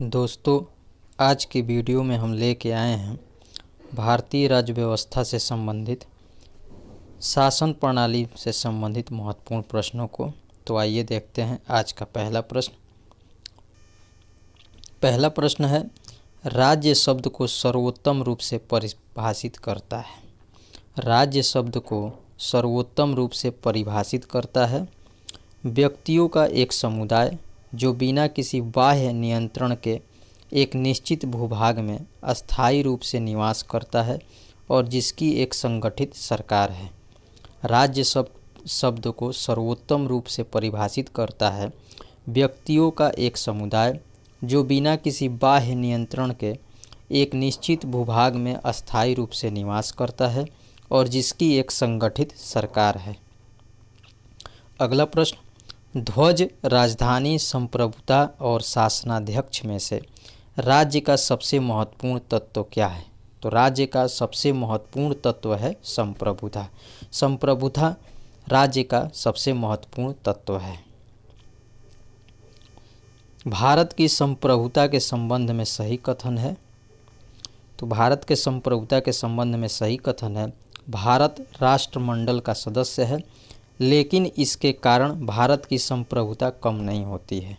दोस्तों, आज की वीडियो में हम लेके आए हैं भारतीय राज्य व्यवस्था से संबंधित शासन प्रणाली से संबंधित महत्वपूर्ण प्रश्नों को। तो आइए देखते हैं आज का पहला प्रश्न। पहला प्रश्न है, राज्य शब्द को सर्वोत्तम रूप से परिभाषित करता है। राज्य शब्द को सर्वोत्तम रूप से परिभाषित करता है व्यक्तियों का एक समुदाय जो बिना किसी बाह्य नियंत्रण के एक निश्चित भूभाग में अस्थायी रूप से निवास करता है और जिसकी एक संगठित सरकार है। राज्य शब्द को सर्वोत्तम रूप से परिभाषित करता है व्यक्तियों का एक समुदाय जो बिना किसी बाह्य नियंत्रण के एक निश्चित भूभाग में अस्थायी रूप से निवास करता है और जिसकी एक संगठित सरकार है। अगला प्रश्न, ध्वज, राजधानी, संप्रभुता और शासनाध्यक्ष में से राज्य का सबसे महत्वपूर्ण तत्व क्या है? तो राज्य का सबसे महत्वपूर्ण तत्व है संप्रभुता। संप्रभुता राज्य का सबसे महत्वपूर्ण तत्व है। भारत की संप्रभुता के संबंध में सही कथन है। तो भारत के संप्रभुता के संबंध में सही कथन है, भारत राष्ट्रमंडल का सदस्य है, लेकिन इसके कारण भारत की संप्रभुता कम नहीं होती है।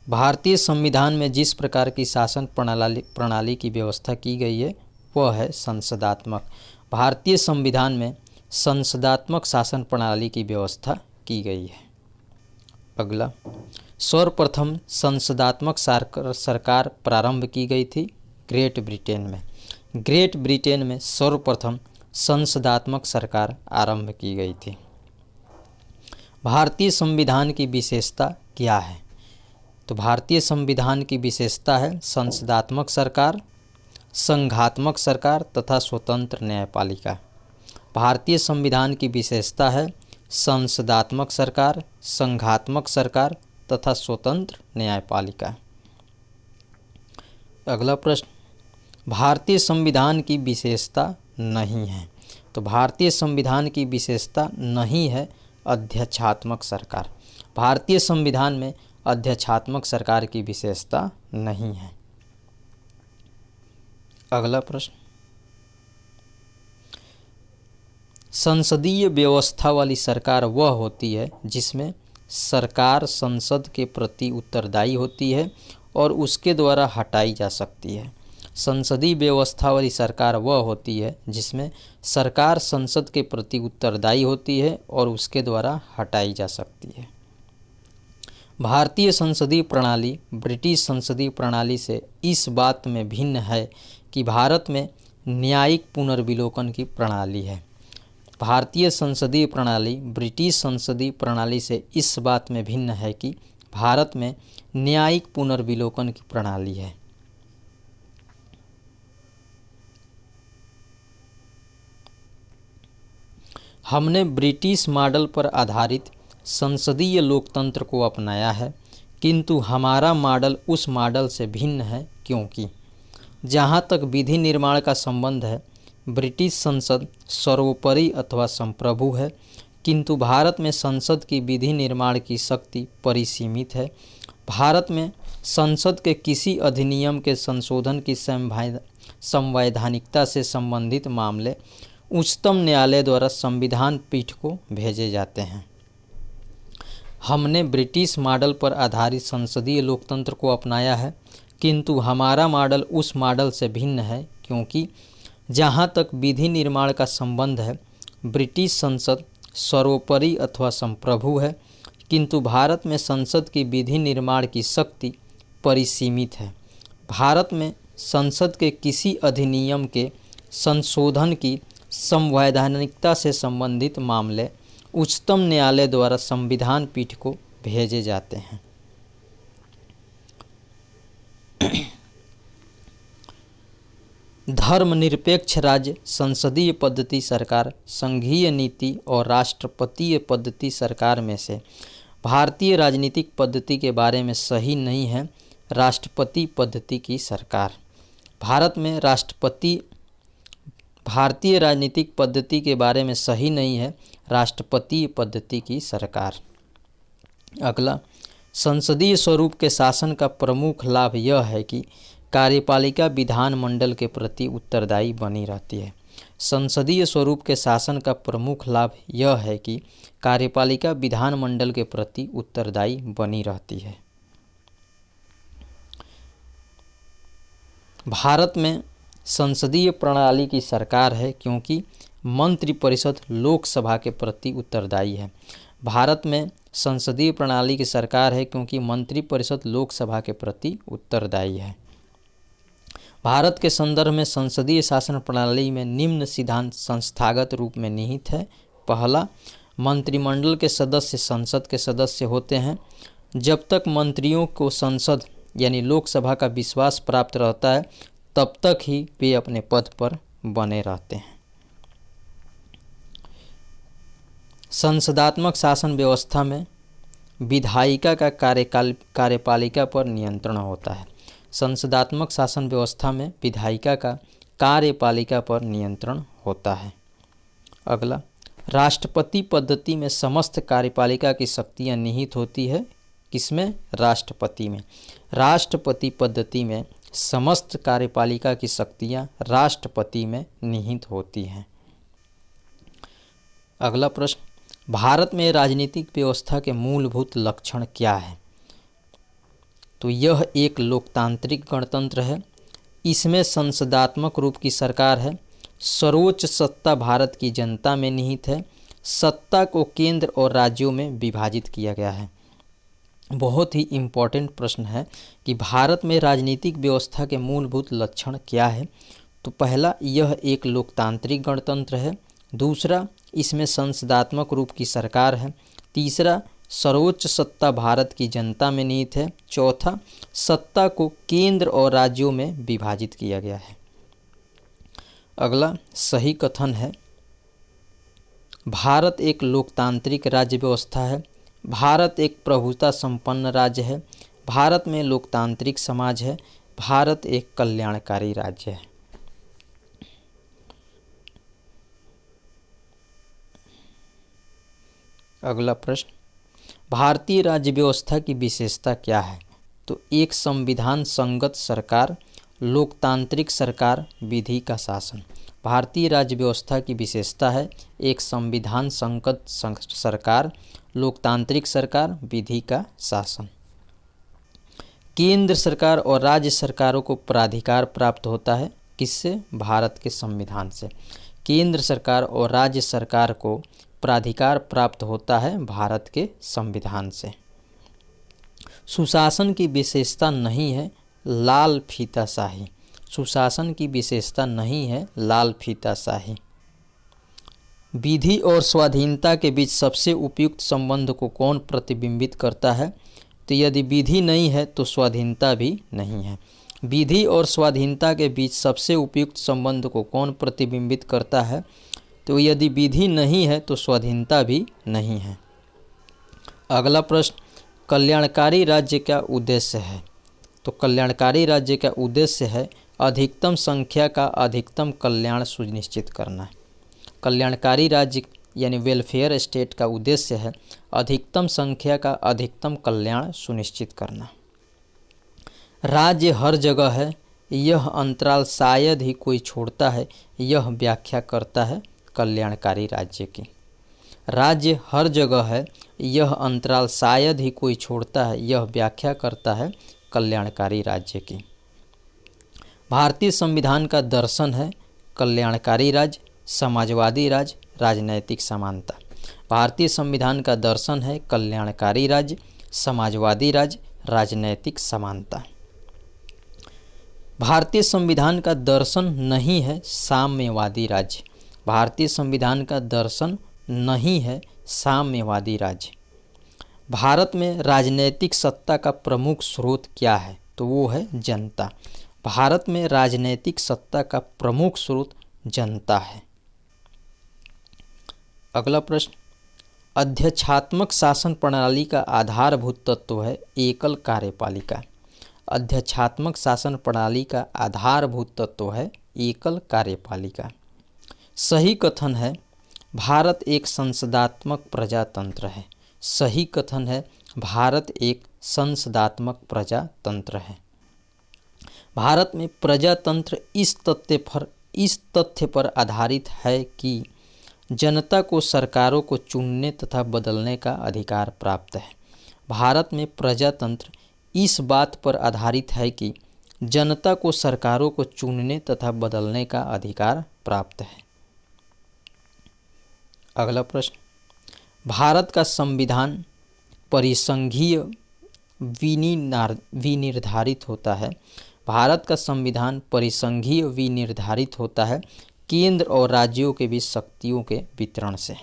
भारतीय संविधान में जिस प्रकार की शासन प्रणाली की व्यवस्था की गई है वह है संसदात्मक। भारतीय संविधान में संसदात्मक शासन प्रणाली की व्यवस्था की गई है। अगला, सर्वप्रथम संसदात्मक सरकार प्रारंभ की गई थी ग्रेट ब्रिटेन में। ग्रेट ब्रिटेन में सर्वप्रथम संसदात्मक सरकार आरंभ की गई थी। भारतीय संविधान की विशेषता क्या है? तो भारतीय संविधान की विशेषता है संसदात्मक सरकार, संघात्मक सरकार तथा स्वतंत्र न्यायपालिका। भारतीय संविधान की विशेषता है संसदात्मक सरकार, संघात्मक सरकार तथा स्वतंत्र न्यायपालिका। अगला प्रश्न, भारतीय संविधान की विशेषता नहीं है। तो भारतीय संविधान की विशेषता नहीं है अध्यक्षात्मक सरकार। भारतीय संविधान में अध्यक्षात्मक सरकार की विशेषता नहीं है। अगला प्रश्न, संसदीय व्यवस्था वाली सरकार वह होती है जिसमें सरकार संसद के प्रति उत्तरदायी होती है और उसके द्वारा हटाई जा सकती है। संसदीय व्यवस्था वाली सरकार वह होती है जिसमें सरकार संसद के प्रति उत्तरदायी होती है और उसके द्वारा हटाई जा सकती है। भारतीय संसदीय प्रणाली ब्रिटिश संसदीय प्रणाली से इस बात में भिन्न है कि भारत में न्यायिक पुनर्विलोकन की प्रणाली है। भारतीय संसदीय प्रणाली ब्रिटिश संसदीय प्रणाली से इस बात में भिन्न है कि भारत में न्यायिक पुनर्विलोकन की प्रणाली है। हमने ब्रिटिश मॉडल पर आधारित संसदीय लोकतंत्र को अपनाया है, किंतु हमारा मॉडल उस मॉडल से भिन्न है क्योंकि जहाँ तक विधि निर्माण का संबंध है ब्रिटिश संसद सर्वोपरि अथवा संप्रभु है, किंतु भारत में संसद की विधि निर्माण की शक्ति परिसीमित है। भारत में संसद के किसी अधिनियम के संशोधन की संवैधानिकता से संबंधित मामले उच्चतम न्यायालय द्वारा संविधान पीठ को भेजे जाते हैं। हमने ब्रिटिश मॉडल पर आधारित संसदीय लोकतंत्र को अपनाया है, किंतु हमारा मॉडल उस मॉडल से भिन्न है क्योंकि जहाँ तक विधि निर्माण का संबंध है ब्रिटिश संसद सर्वोपरि अथवा संप्रभु है, किंतु भारत में संसद की विधि निर्माण की शक्ति परिसीमित है। भारत में संसद के किसी अधिनियम के संशोधन की संवैधानिकता से संबंधित मामले उच्चतम न्यायालय द्वारा संविधान पीठ को भेजे जाते हैं। धर्मनिरपेक्ष राज्य संसदीय पद्धति सरकार, संघीय नीति और राष्ट्रपतीय पद्धति सरकार में से भारतीय राजनीतिक पद्धति के बारे में सही नहीं है राष्ट्रपति पद्धति की सरकार। भारतीय राजनीतिक पद्धति के बारे में सही नहीं है राष्ट्रपतीय पद्धति की सरकार। अगला, संसदीय स्वरूप के शासन का प्रमुख लाभ यह है कि कार्यपालिका विधानमंडल के प्रति उत्तरदायी बनी रहती है। संसदीय स्वरूप के शासन का प्रमुख लाभ यह है कि कार्यपालिका विधानमंडल के प्रति उत्तरदायी बनी रहती है। भारत में संसदीय प्रणाली की सरकार है क्योंकि मंत्रिपरिषद लोकसभा के प्रति उत्तरदायी है। भारत में संसदीय प्रणाली की सरकार है क्योंकि मंत्रिपरिषद लोकसभा के प्रति उत्तरदायी है। भारत के संदर्भ में संसदीय शासन प्रणाली में निम्न सिद्धांत संस्थागत रूप में निहित है। पहला, मंत्रिमंडल के सदस्य संसद के सदस्य होते हैं। जब तक मंत्रियों को संसद यानी लोकसभा का विश्वास प्राप्त रहता है तब तक ही वे अपने पद पर बने रहते हैं। संसदात्मक शासन व्यवस्था में विधायिका का कार्यपालिका पर नियंत्रण होता है। संसदात्मक शासन व्यवस्था में विधायिका का कार्यपालिका पर नियंत्रण होता है। अगला, राष्ट्रपति पद्धति में समस्त कार्यपालिका की शक्तियां निहित होती है। किसमें? राष्ट्रपति में। राष्ट्रपति पद्धति में समस्त कार्यपालिका की शक्तियां राष्ट्रपति में निहित होती हैं। अगला प्रश्न, भारत में राजनीतिक व्यवस्था के मूलभूत लक्षण क्या है? तो यह एक लोकतांत्रिक गणतंत्र है। इसमें संसदात्मक रूप की सरकार है। सर्वोच्च सत्ता भारत की जनता में निहित है। सत्ता को केंद्र और राज्यों में विभाजित किया गया है। बहुत ही इम्पोर्टेंट प्रश्न है कि भारत में राजनीतिक व्यवस्था के मूलभूत लक्षण क्या है? तो पहला, यह एक लोकतांत्रिक गणतंत्र है। दूसरा, इसमें संसदात्मक रूप की सरकार है। तीसरा, सर्वोच्च सत्ता भारत की जनता में निहित है। चौथा, सत्ता को केंद्र और राज्यों में विभाजित किया गया है। अगला सही कथन है, भारत एक लोकतांत्रिक राज्य व्यवस्था है। भारत एक प्रभुता संपन्न राज्य है। भारत में लोकतांत्रिक समाज है। भारत एक कल्याणकारी राज्य है। अगला प्रश्न, भारतीय राज्य व्यवस्था की विशेषता क्या है? तो एक संविधान संगत सरकार, लोकतांत्रिक सरकार, विधि का शासन। भारतीय राज्य व्यवस्था की विशेषता है एक संविधान संगत सरकार, लोकतांत्रिक सरकार, विधि का शासन। केंद्र सरकार और राज्य सरकारों को प्राधिकार प्राप्त होता है। किससे? भारत के संविधान से। केंद्र सरकार और राज्य सरकार को प्राधिकार प्राप्त होता है भारत के संविधान से। सुशासन की विशेषता नहीं है लाल फीताशाही। सुशासन की विशेषता नहीं है लाल फीताशाही। विधि और स्वाधीनता के बीच सबसे उपयुक्त संबंध को कौन प्रतिबिंबित करता है? तो यदि विधि नहीं है तो स्वाधीनता भी नहीं है। विधि और स्वाधीनता के बीच सबसे उपयुक्त संबंध को कौन प्रतिबिंबित करता है? तो यदि विधि नहीं है तो स्वाधीनता भी नहीं है। अगला प्रश्न, कल्याणकारी राज्य का उद्देश्य है? तो कल्याणकारी राज्य का उद्देश्य है अधिकतम संख्या का अधिकतम कल्याण सुनिश्चित करना। कल्याणकारी राज्य यानी वेलफेयर स्टेट का उद्देश्य है अधिकतम संख्या का अधिकतम कल्याण सुनिश्चित करना। राज्य हर जगह है, यह अंतराल शायद ही कोई छोड़ता है, यह व्याख्या करता है कल्याणकारी राज्य की। राज्य हर जगह है, यह अंतराल शायद ही कोई छोड़ता है, यह व्याख्या करता है कल्याणकारी राज्य की। भारतीय संविधान का दर्शन है कल्याणकारी राज्य, समाजवादी राज्य, राजनैतिक समानता। भारतीय संविधान का दर्शन है कल्याणकारी राज्य, समाजवादी राज्य, राजनैतिक समानता। भारतीय संविधान का दर्शन नहीं है साम्यवादी राज्य। भारतीय संविधान का दर्शन नहीं है साम्यवादी राज्य। भारत में राजनैतिक सत्ता का प्रमुख स्रोत क्या है? तो वो है जनता। भारत में राजनैतिक सत्ता का प्रमुख स्रोत जनता है। अगला प्रश्न, अध्यक्षात्मक शासन प्रणाली का आधारभूत तत्व है एकल कार्यपालिका। अध्यक्षात्मक शासन प्रणाली का आधारभूत तत्व है एकल कार्यपालिका। सही कथन है भारत एक संसदात्मक प्रजातंत्र है। सही कथन है भारत एक संसदात्मक प्रजातंत्र है। भारत में प्रजातंत्र इस तथ्य पर आधारित है कि जनता को सरकारों को चुनने तथा बदलने का अधिकार प्राप्त है। भारत में प्रजातंत्र इस बात पर आधारित है कि जनता को सरकारों को चुनने तथा बदलने का अधिकार प्राप्त है। अगला प्रश्न, भारत का संविधान परिसंघीय विनिर्धारित होता है। भारत का संविधान परिसंघीय विनिर्धारित होता है केंद्र और राज्यों के बीच शक्तियों के वितरण से।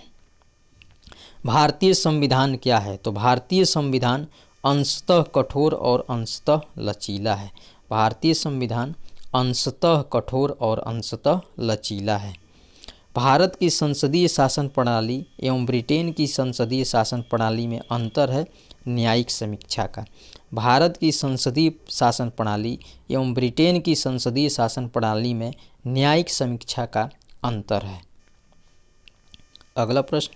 भारतीय संविधान क्या है? तो भारतीय संविधान अंशतः कठोर और अंशतः लचीला है। भारतीय संविधान अंशतः कठोर और अंशतः लचीला है। भारत की संसदीय शासन प्रणाली एवं ब्रिटेन की संसदीय शासन प्रणाली में अंतर है न्यायिक समीक्षा का। भारत की संसदीय शासन प्रणाली एवं ब्रिटेन की संसदीय शासन प्रणाली में न्यायिक समीक्षा का अंतर है। अगला प्रश्न,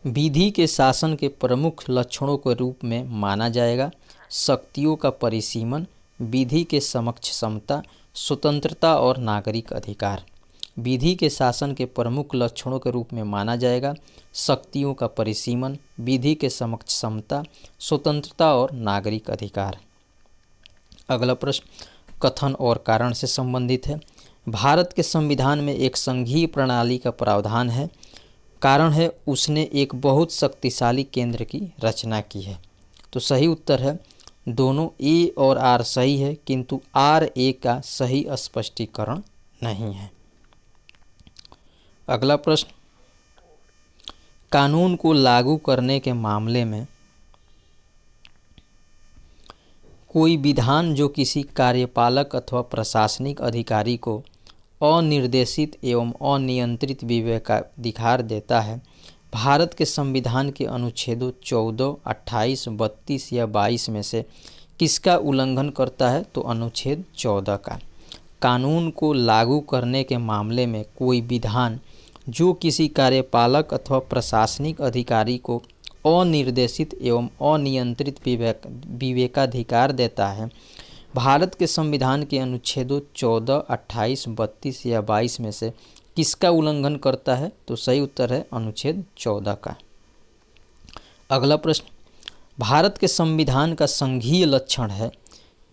विधि के शासन के प्रमुख लक्षणों के रूप में माना जाएगा शक्तियों का परिसीमन, विधि के समक्ष समता, स्वतंत्रता और नागरिक अधिकार। विधि के शासन के प्रमुख लक्षणों के रूप में माना जाएगा शक्तियों का परिसीमन, विधि के समक्ष समता, स्वतंत्रता और नागरिक अधिकार। अगला प्रश्न कथन और कारण से संबंधित है। भारत के संविधान में एक संघीय प्रणाली का प्रावधान है। कारण है उसने एक बहुत शक्तिशाली केंद्र की रचना की है। तो सही उत्तर है दोनों ए और आर सही है, किंतु आर ए का सही स्पष्टीकरण नहीं है। अगला प्रश्न, कानून को लागू करने के मामले में कोई विधान जो किसी कार्यपालक अथवा प्रशासनिक अधिकारी को अनिर्देशित एवं अनियंत्रित विवेकाधिकार देता है, भारत के संविधान के अनुच्छेदों 14, 28, 32 या 22 में से किसका उल्लंघन करता है? तो अनुच्छेद 14 का। कानून को लागू करने के मामले में कोई विधान जो किसी कार्यपालक अथवा प्रशासनिक अधिकारी को अनिर्देशित एवं अनियंत्रित विवेकाधिकार देता है, भारत के संविधान के अनुच्छेदों 14, 28, 32 या 22 में से किसका उल्लंघन करता है? तो सही उत्तर है अनुच्छेद 14 का। अगला प्रश्न, भारत के संविधान का संघीय लक्षण है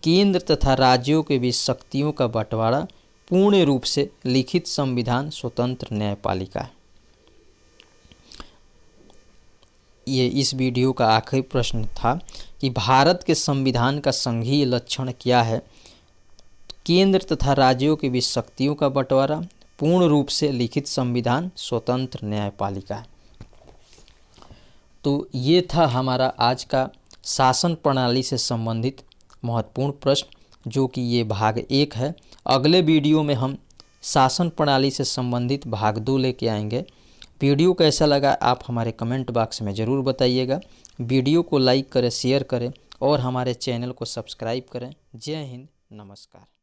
केंद्र तथा राज्यों के बीच शक्तियों का बंटवारा, पूर्ण रूप से लिखित संविधान, स्वतंत्र न्यायपालिका। ये इस वीडियो का आखिरी प्रश्न था कि भारत के संविधान का संघीय लक्षण क्या है? केंद्र तथा राज्यों के बीच शक्तियों का बंटवारा, पूर्ण रूप से लिखित संविधान, स्वतंत्र न्यायपालिका। तो ये था हमारा आज का शासन प्रणाली से संबंधित महत्वपूर्ण प्रश्न, जो कि ये भाग 1 है। अगले वीडियो में हम शासन प्रणाली से संबंधित भाग 2 लेके आएंगे। वीडियो कैसा लगा आप हमारे कमेंट बॉक्स में ज़रूर बताइएगा। वीडियो को लाइक करें, शेयर करें और हमारे चैनल को सब्सक्राइब करें। जय हिंद, नमस्कार।